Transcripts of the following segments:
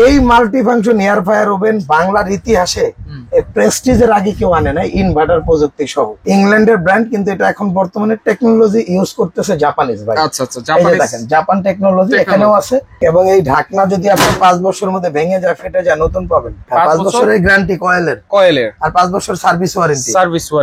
এই multi function air fryer oven বাংলার ইতিহাসে প্রেস্টিজের আগে কেউ আনে নাই, ইনভার্টার প্রযুক্তি সহ। ইংল্যান্ডের ব্র্যান্ড, কিন্তু এটা এখন বর্তমানে টেকনোলজি ইউজ করতেছে জাপানিজ ভাই। আচ্ছা আচ্ছা, জাপানিজ দেখেন জাপান টেকনোলজি এখানেও আছে। এবং এই ঢাকনা যদি আপনি 5 বছরের মধ্যে ভেঙে যায়, ফেটে যায়, নতুন পাবেন। 5 বছরের গ্যারান্টি কয়েলের আর 5 বছর সার্ভিস ওয়ারেন্টি,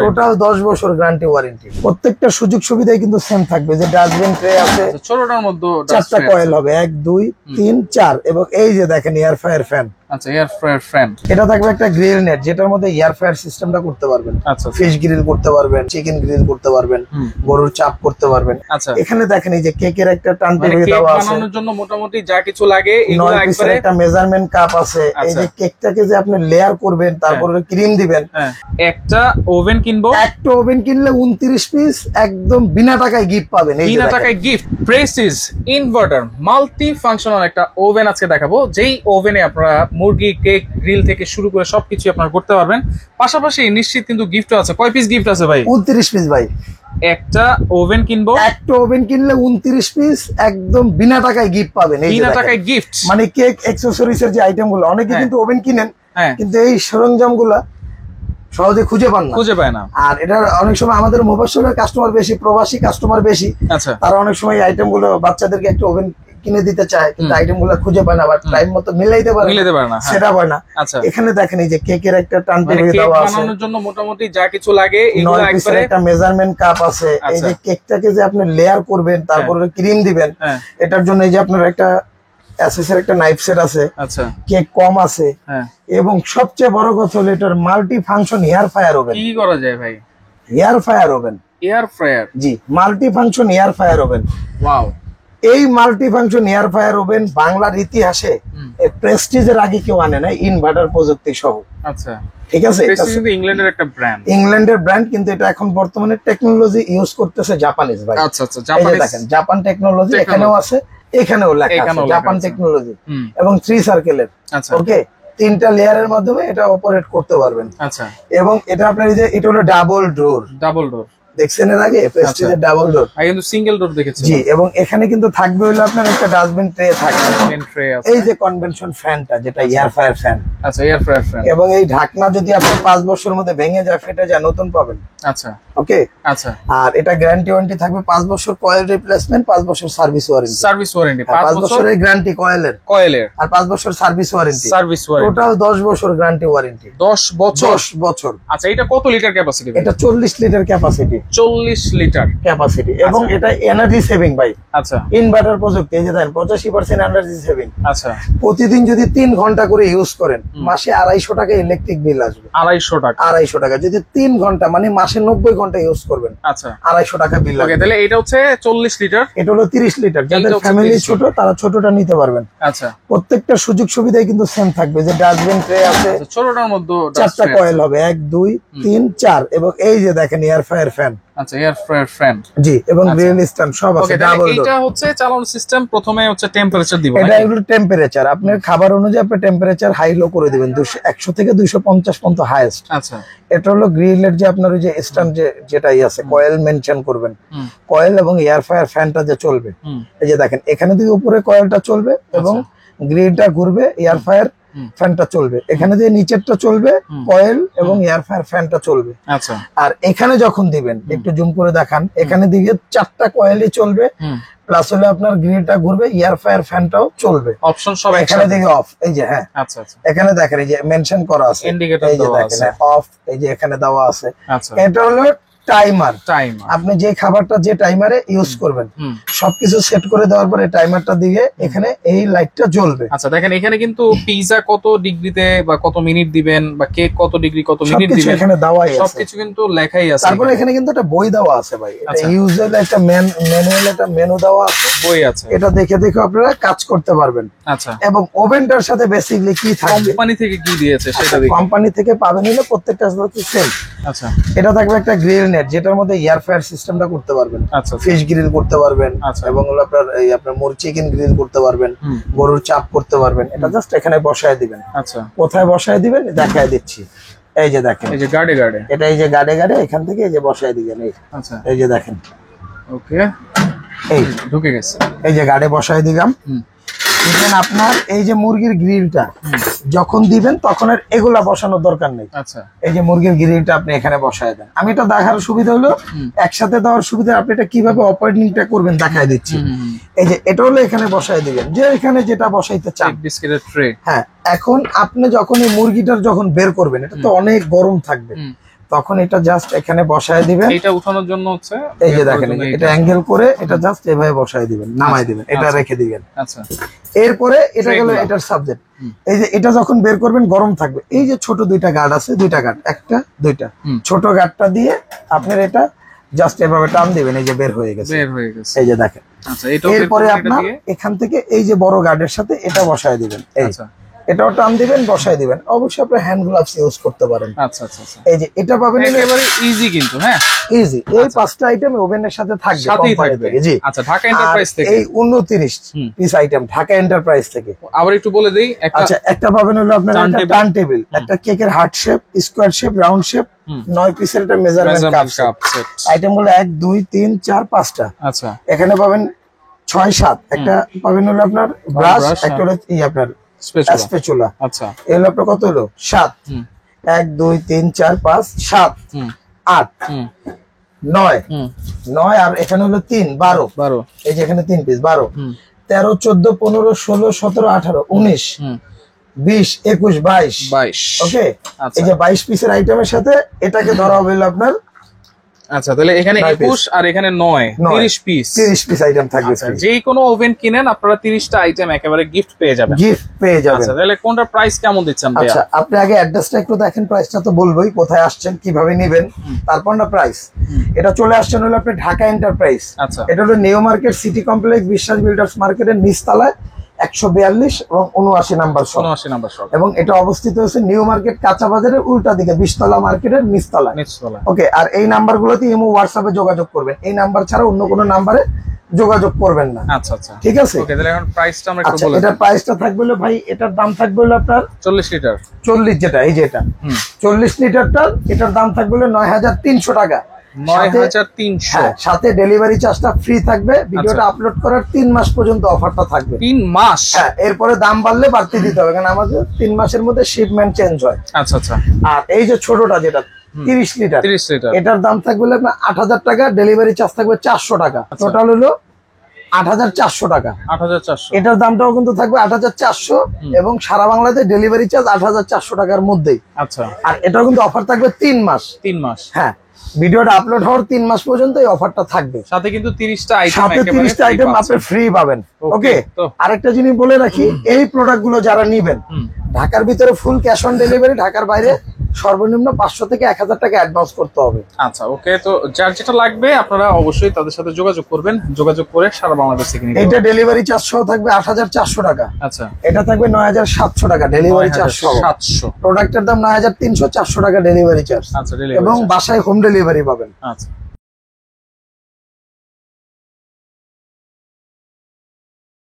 টোটাল 10 বছর গ্যারান্টি ওয়ারেন্টি। প্রত্যেকটা সুযোগ সুবিধাই কিন্তু সেম থাকবে। যে ডাস্টবিন ট্রে আছে, ছোটটার মধ্যে 4টা কয়েল হবে, 1 2 3 4। এবং এই যে দেখেন এয়ার ফ্রায়ার ফ্যান। আচ্ছা, এয়ার ফ্রায়ার ফ্যান। এটা থাকবে একটা গ্রিল নেট, যেটার মধ্যে এয়ার ফ্রায়ার সিস্টেমটা করতে পারবেন। আচ্ছা, ফিশ গ্রিল করতে পারবেন, চিকেন গ্রিল করতে পারবেন, গরুর চাপ করতে পারবেন। আচ্ছা, এখানে দেখেন এই যে কেকের একটা টান টেবিল দেওয়া আছে, বানানোর জন্য মোটামুটি যা কিছু লাগে এগুলো একবারে। একটা মেজারমেন্ট কাপ আছে। এই যে কেকটাকে যে আপনি লেয়ার করবেন, তারপরে ক্রিম দিবেন। একটা ওভেন কিনবো, একটা ওভেন কিনলে 29 পিস একদম বিনা টাকায় গিফট পাবেন। এই বিনা টাকায় gift. Prestige inverter multi functional একটা ওভেন আজকে দেখাবো, যেই ওভেনে আপনারা মুরগি, কেক, গ্রিল থেকে শুরু করে সবকিছু আপনারা করতে পারবেন। পাশাপাশি নিশ্চিত কিন্তু গিফটও আছে। কয় পিস গিফট আছে ভাই? 29 পিস ভাই। একটা ওভেন কিনবো, একটা ওভেন কিনলে 29 পিস একদম বিনা টাকায় গিফট পাবেন। বিনা টাকায় গিফট মানে কেক অ্যাকসেসরিজ এর যে আইটেম গুলো, অনেকে কিন্তু ওভেন কিনেন, কিন্তু এই সরঞ্জাম গুলা সহজে খুঁজে পায় না। আর এটা অনেক সময় আমাদের মোবাইলের কাস্টমার বেশি, প্রবাসী কাস্টমার বেশি। আচ্ছা, তারা অনেক সময় এই আইটেম গুলো বাচ্চাদেরকে একটা ওভেন কিনে দিতে চায়, কিন্তু আইটেম গুলো খুঁজে পায় না, বা টাইম মতো মিলাইতে পারে না, সেটা হয় না। আচ্ছা, এখানে দেখেন এই যে কেকের একটা টান টেবিল দেওয়া আছে, বানানোর জন্য মোটামুটি যা কিছু লাগে এগুলো একবারে। একটা মেজারমেন্ট কাপ আছে। এই যে কেকটাকে যে আপনি লেয়ার করবেন, তারপরে ক্রিম দিবেন, এটার জন্য এই যে আপনার একটা এসএসের একটা নাইফ সেট আছে। আচ্ছা, কেক কম আছে। এবং সবচেয়ে বড় কথা হলো এটার multi function air fryer oven. কি করা যায় ভাই? Air fryer oven, air fryer. জি, multi function air fryer oven. Wow! এই multi function air fryer oven বাংলার ইতিহাসে প্রেস্টিজের আগে কেউ আনে নাই, ইনভার্টার প্রযুক্তি সহ। আচ্ছা, ঠিক আছে। এটা কিন্তু ইংল্যান্ডের একটা ব্র্যান্ড, ইংল্যান্ডের ব্র্যান্ড, কিন্তু এটা এখন বর্তমানে টেকনোলজি ইউজ করতেছে জাপানিজ ভাই। আচ্ছা আচ্ছা, জাপানিজ। দেখেন জাপান টেকনোলজি এখানেও আছে, এখানেও লেখা আছে জাপান টেকনোলজি। এবং 3 সার্কেলের, ওকে, 3টা লেয়ারের মাধ্যমে এটা অপারেট করতে পারবেন। আচ্ছা, এবং এটা আপনার এই যে এটা হলো ডাবল ডোর। দেখছেন এর আগে প্রেস্টিজের ডাবল ডোর, আমি কিন্তু সিঙ্গেল ডোর দেখেছি। জি, এবং এখানে কিন্তু থাকবে হলো আপনার একটা ডাস্টবিন ট্রে থাকবে। এই যে কনভেনশন ফ্যানটা, যেটা এয়ার ফ্রায়ার ফ্যান। আচ্ছা, এয়ার ফ্রায়ার ফ্যান। এবং এই ঢাকনা যদি আপনি 5 বছরের মধ্যে ভেঙে যায়, ফেটে যায়, নতুন পাবেন। আচ্ছা, ওকে। আচ্ছা, আর এটা গ্যারান্টি ওয়ারেন্টি থাকবে 5 বছর কয়েল রিপ্লেসমেন্ট, 5 বছর সার্ভিস ওয়ারেন্টি। 5 বছরের গ্যারান্টি কয়েলের আর 5 বছর সার্ভিস ওয়ারেন্টি। টোটাল 10 বছর গ্যারান্টি ওয়ারেন্টি। 10 বছর। আচ্ছা, এটা কত লিটার ক্যাপাসিটি? এটা 40 লিটার ক্যাপাসিটি। 40 litre capacity. এবং এটা এনার্জি সেভিং ভাই। আচ্ছা, ইনভার্টার প্রযুক্তি। এই যে দেখেন 85% এনার্জি সেভিং। আচ্ছা, প্রতিদিন যদি 3 ঘন্টা করে ইউজ করেন, মাসে 250 টাকা ইলেকট্রিক বিল আসবে। 250 টাকা যদি 3 ঘন্টা, মানে মাসে 90 ঘন্টা ইউজ করবেন। আচ্ছা, 250 টাকা বিল আসবে। তাহলে এটা হচ্ছে 40 লিটার, এটা হলো 30 লিটার। যাদের ফ্যামিলি ছোট, তারা ছোটটা নিতে পারবেন। আচ্ছা, প্রত্যেকটা সুযোগ সুবিধাই কিন্তু সেম থাকবে। যে ডাস্টবিন ট্রে আছে, ছোটটার মধ্যে 4টা কয়েল হবে, 1 2 3 4। এবং এই যে দেখেন এয়ার ফ্রায়ার ফ্যান। আচ্ছা, এয়ার ফ্রায়ার ফ্যান, জি, এবং গ্রিল স্ট্যান্ড সব আছে। Double door. এটা হচ্ছে চালানো সিস্টেম। প্রথমে হচ্ছে টেম্পারেচার দিব, এটা হলো টেম্পারেচার। আপনার খাবার অনুযায়ী আপনি টেম্পারেচার হাই লো করে দিবেন। 100 থেকে 250 পর্যন্ত হাইয়েস্ট। আচ্ছা, এটা হলো গ্রিলের যে আপনার ওই যে স্ট্যান্ড যেটাই আছে, কয়েল মেনশন করবেন। কয়েল এবং এয়ার ফ্রায়ার ফ্যানটা যে চলবে, এই যে দেখেন এখানে থেকে উপরে কয়েলটা চলবে এবং গ্রিলটা ঘুরবে, এয়ার ফ্রায়ার ফ্যানটা চলবে। এখানে দিয়ে নিচেরটা চলবে, কয়েল এবং এয়ার ফ্রায়ার ফ্যানটা চলবে। আচ্ছা, আর এখানে যখন দিবেন, একটু জুম করে দেখান, এখানে দিকে 4টা কয়েলই চলবে, প্লাস হলে আপনার গ্রিলটা ঘুরবে, এয়ার ফ্রায়ার ফ্যানটাও চলবে। অপশন সব এখানে দিকে অফ। এই যে হ্যাঁ, আচ্ছা আচ্ছা, এখানে দেখেন এই যে মেনশন করা আছে, ইন্ডিকেটর এই যে দেওয়া দেখেন আছে, অফ, এই যে এখানে দেওয়া আছে। আচ্ছা, এটা হলো টাইমার। টাইমার, আপনি যে খাবারটা যে টাইমারে ইউজ করবেন, সবকিছু সেট করে দেওয়ার পরে টাইমারটা দিয়ে এখানে এই লাইটটা জ্বলবে। আচ্ছা, দেখেন এখানে কিন্তু পিজা কত ডিগ্রিতে বা কত মিনিট দিবেন, বা কেক কত ডিগ্রি কত মিনিট দিবেন, এখানে দেওয়াই আছে, সবকিছু কিন্তু লেখাই আছে। তারপরে এখানে কিন্তু একটা বই দেওয়া আছে ভাই। এটা ইউজুয়ালি একটা ম্যানুয়াল, একটা মেনু দেওয়া আছে, বই আছে। এটা দেখে দেখে আপনারা কাজ করতে পারবেন। আচ্ছা, এবং ওভেনটার সাথে বেসিক্যালি কি থাকবে, কোম্পানি থেকে কি দিয়েছে সেটা দেখি। কোম্পানি থেকে পাবেন হলে প্রত্যেকটা হচ্ছে সেম। আচ্ছা, এটা থাকবে একটা গ্রিল নেট, যেটার মধ্যে এয়ার ফ্রায়ার সিস্টেমটা করতে পারবেন। আচ্ছা, ফিশ গ্রিল করতে পারবেন, এবং হলো আপনার চিকেন গ্রিল করতে পারবেন, গরুর চাপ করতে পারবেন। এটা জাস্ট এখানে বসায় দিবেন। আচ্ছা, কোথায় বসায় দিবেন দেখায় দিচ্ছি। এই যে দেখেন, এই যে গাড়ে এটা এই যে গাড়ে এখান থেকে এই যে বসায় দিবেন। এই আচ্ছা, এই যে দেখেন, ওকে, এই ঢুকে গেছে। এই যে গাড়ে বসায় দিলাম। ইভেন আপনার এই যে মুরগির গ্রিলটা যখন দিবেন তখন আর এগুলা বসানোর দরকার নেই। আচ্ছা, এই যে মুরগির গ্রিলটা আপনি এখানে বসায় দেন। আমি এটা দেখার সুবিধা হলো একসাথে দেওয়ার সুবিধা, আপনি এটা কিভাবে অপারেটিংটা করবেন দেখাই দিচ্ছি। এই যে এটা হলো এখানে বসায় দিবেন, যে এখানে যেটা বসাইতে চান। বিস্কিটের ট্রে। হ্যাঁ, এখন আপনি যখন এই মুরগিটার যখন বের করবেন, এটা তো অনেক গরম থাকবে, তখন এটা জাস্ট এখানে বসায় দিবেন। এটা উঠানোর জন্য হচ্ছে এই যে দেখেন এটা অ্যাঙ্গেল করে এটা জাস্ট এভাবে বসায় দিবেন, নামাই দিবেন, এটা রেখে দিবেন। আচ্ছা, এরপরে এটা গেল এটার সাবজেক্ট। এই যে এটা যখন বের করবেন গরম থাকবে, এই যে ছোট দুইটা গার্ড আছে, দুইটা গার্ড, একটা দুইটা ছোট গার্ডটা দিয়ে আপনার এটা জাস্ট এভাবে টান দিবেন, এই যে বের হয়ে গেছে, এই যে দেখেন। আচ্ছা, এটা এরপরে আপনার এখান থেকে এই যে বড় গার্ডের সাথে এটা বসায় দিবেন, এই এটাও টান দিবেন, বসায় দিবেন। অবশ্যই আপনি হ্যান্ড গ্লাভস ইউজ করতে পারেন। আচ্ছা আচ্ছা আচ্ছা, এই যে এটা পাবেন একেবারে ইজি কিন্তু। হ্যাঁ, ইজি। এই পাঁচটা আইটেম ওভেনের সাথে থাকবে কোম্পানি থেকে। জি, আচ্ছা, ঢাকা এন্টারপ্রাইজ থেকে এই 29 পিস আইটেম ঢাকা এন্টারপ্রাইজ থেকে। আবার একটু বলে দেই, আচ্ছা, একটা পাবেন হলো আপনার একটা টার্ন টেবিল, একটা কেকের heart shape, square shape, round shape, 9 পিসের একটা মেজারমেন্ট কাপ সেট। আইটেমগুলো 1 2 3 4 5টা। আচ্ছা, এখানে এখানে পাবেন 6 7। একটা পাবেন হলো আপনার ব্রাশ, একটা হলো আপনার স্প্যাচুলা। আচ্ছা, এগুলো আপনার কত হলো 7। 1 2 3 4 5 7 8 9 9, আর এখানে হলো 3 12। এই যে এখানে 3 পিস 12 13 14 15 16 17 18 19 20 21 22। ওকে, এই যে 22 পিসের আইটেমের সাথে এটাকে ধরা হবে আপনার। আচ্ছা, তাহলে এখানে 21 আর এখানে 9 30 পিস আইটেম থাকবে। যে কোনো ওভেন কিনেন আপনারা 30টা আইটেম একেবারে গিফট পেয়ে যাবেন। আচ্ছা, তাহলে কোনটার প্রাইস কেমন দিচ্ছেন ভাইয়া? আচ্ছা, আপনি আগে অ্যাড্রেসটা একটু দেখেন, প্রাইসটা তো বলবোই, কোথায় আসছেন কিভাবে নেবেন, তারপর না প্রাইস। এটা চলে আসছেন হলো আপনি ঢাকা এন্টারপ্রাইজ। আচ্ছা, এটা হলো নিউ মার্কেট সিটি কমপ্লেক্স বিশ্বাস বিল্ডার্স মার্কেটের নিচতলায় 142 এবং 79 নাম্বার শপ। এবং এটা অবস্থিত হচ্ছে নিউ মার্কেট কাঁচা বাজারের উল্টা দিকে 20তলা মার্কেটের নিচতলায়। ওকে, আর এই নাম্বারগুলোতে ইমো হোয়াটসঅ্যাপে যোগাযোগ করবেন, এই নাম্বার ছাড়া অন্য কোনো নাম্বারে যোগাযোগ করবেন না। আচ্ছা আচ্ছা, ঠিক আছে। ওকে, তাহলে এখন প্রাইসটা আমরা একটু বলে দিই। এটা প্রাইসটা থাকবে হলো ভাই, এটার দাম থাকবে হলো আপনার 40 লিটার 40, যেটা এই যে এটা 40 লিটারটার এটার দাম থাকবে হলো 9300 টাকা। 9300, সাথে ডেলিভারি চার্জটা ফ্রি থাকবে। ভিডিওটা আপলোড করার 3 মাস পর্যন্ত অফারটা থাকবে। 3 মাস? হ্যাঁ, এরপরে দাম বাড়লে বাড়তি দিতে হবে, কারণ আমাদের 3 মাসের মধ্যে শিপমেন্ট চেঞ্জ হয়। আচ্ছা আচ্ছা। আর এই যে ছোটটা যেটা 30 লিটার, এটার দাম থাকবে আপনার 8000 টাকা, ডেলিভারি চার্জ থাকবে 400 টাকা। টোটাল হলো 8400 টাকা। 8400, এটার দামটাও কিন্তু থাকবে 8400 এবং সারা বাংলাদেশে ডেলিভারি চার্জ 8400 টাকার মধ্যেই। আচ্ছা, আর এটাও কিন্তু অফার থাকবে 3 মাস। হ্যাঁ, ভিডিওটা আপলোড হওয়ার 3 মাস পর্যন্ত এই অফারটা থাকবে। সাথে কিন্তু 30টা আইটেম আপনি ফ্রি পাবেন। ওকে, আরেকটা জিনিস বলে রাখি, এই প্রোডাক্ট গুলো যারা নিবেন ঢাকার ভিতরে ফুল ক্যাশ অন ডেলিভারি, ঢাকার বাইরে সর্বনিম্ন 500 থেকে 1000 টাকা অ্যাডভান্স করতে হবে। আচ্ছা, ওকে, তো যার যেটা লাগবে আপনারা অবশ্যই তাদের সাথে যোগাযোগ করবেন, যোগাযোগ করে সারা বাংলাদেশ থেকে নিতে। এটা ডেলিভারি চার্জ সহ থাকবে 8400 টাকা। আচ্ছা, এটা থাকবে 9700 টাকা ডেলিভারি চার্জ সহ। 700, প্রোডাক্টের দাম 9300, 400 টাকা ডেলিভারি চার্জ। আচ্ছা, এবং বাসায় হোম ডেলিভারি পাবেন। আচ্ছা।